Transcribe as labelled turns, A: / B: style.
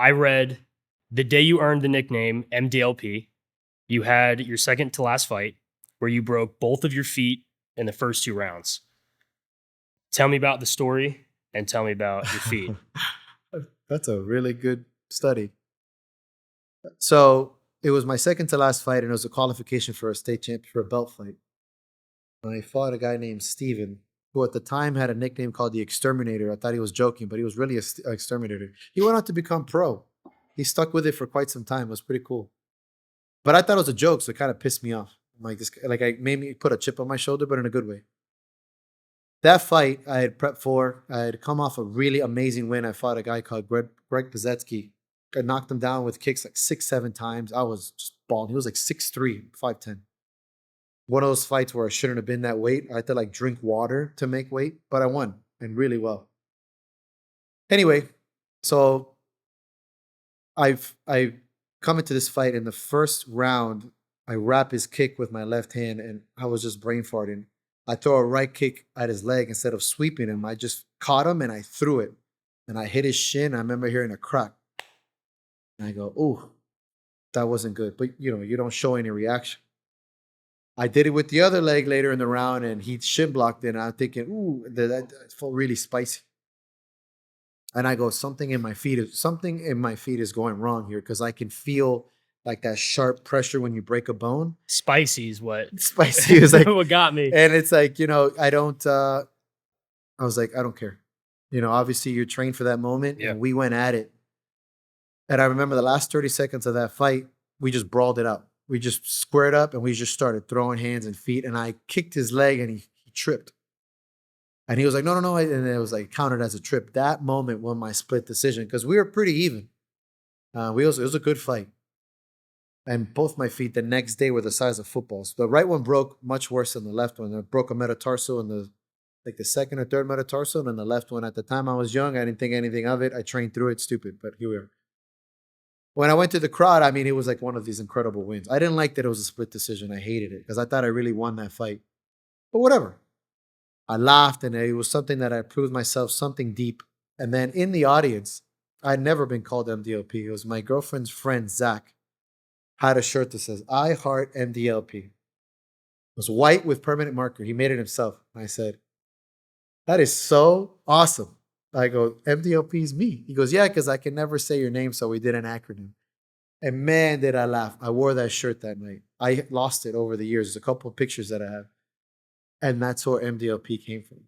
A: I read the day you earned the nickname MDLP, you had your second to last fight where you broke both of your feet in the first 2 rounds. Tell me about the story and tell me about your feet.
B: That's a really good study. So it was my second to last fight, and it was a qualification for a state champion for a belt fight. I fought a guy named Steven, who at the time had a nickname called the Exterminator. I thought he was joking, but he was really an exterminator. He went on to become pro. He stuck with it for quite some time. It was pretty cool. But I thought it was a joke, so it kind of pissed me off. Like this, like I made me put a chip on my shoulder, but in a good way. That fight I had prepped for. I had come off a really amazing win. I fought a guy called Greg Pazetsky. I knocked him down with kicks like 6, 7 times. I was just balling. He was like 6'3", 5'10". One of those fights where I shouldn't have been that weight. I had to like drink water to make weight, but I won and really well. Anyway, so I come into this fight in the first round. I wrap his kick with my left hand, and I was just brain farting. I throw a right kick at his leg instead of sweeping him. I just caught him and I threw it, and I hit his shin. I remember hearing a crack, and I go, "Ooh, that wasn't good." But you don't show any reaction. I did it with the other leg later in the round, and he shin blocked it. And I'm thinking, "Ooh, that felt really spicy." And I go, something in my feet is going wrong here because I can feel like that sharp pressure when you break a bone.
A: Spicy is what
B: Spicy is like
A: what got me.
B: And it's like, I don't I was like, I don't care. Obviously you're trained for that moment.
A: Yeah.
B: And we went at it. And I remember the last 30 seconds of that fight, we just brawled it out. We just squared up and we just started throwing hands and feet. And I kicked his leg and he tripped. And he was like, no, no, no. And it was like counted as a trip. That moment won my split decision because we were pretty even. It was a good fight. And both my feet the next day were the size of footballs. The right one broke much worse than the left one. I broke a metatarsal in the second or third metatarsal. And then the left one, at the time I was young, I didn't think anything of it. I trained through it, stupid, but here we are. When I went to the crowd, I mean, it was like one of these incredible wins. I didn't like that it was a split decision. I hated it because I thought I really won that fight. But whatever. I laughed, and it was something that I proved myself, something deep. And then in the audience, I'd never been called MDLP. It was my girlfriend's friend, Zach, had a shirt that says, I heart MDLP. It was white with permanent marker. He made it himself. And I said, that is so awesome. I go, MDLP is me. He goes, yeah, because I can never say your name, so we did an acronym. And man, did I laugh. I wore that shirt that night. I lost it over the years. There's a couple of pictures that I have. And that's where MDLP came from.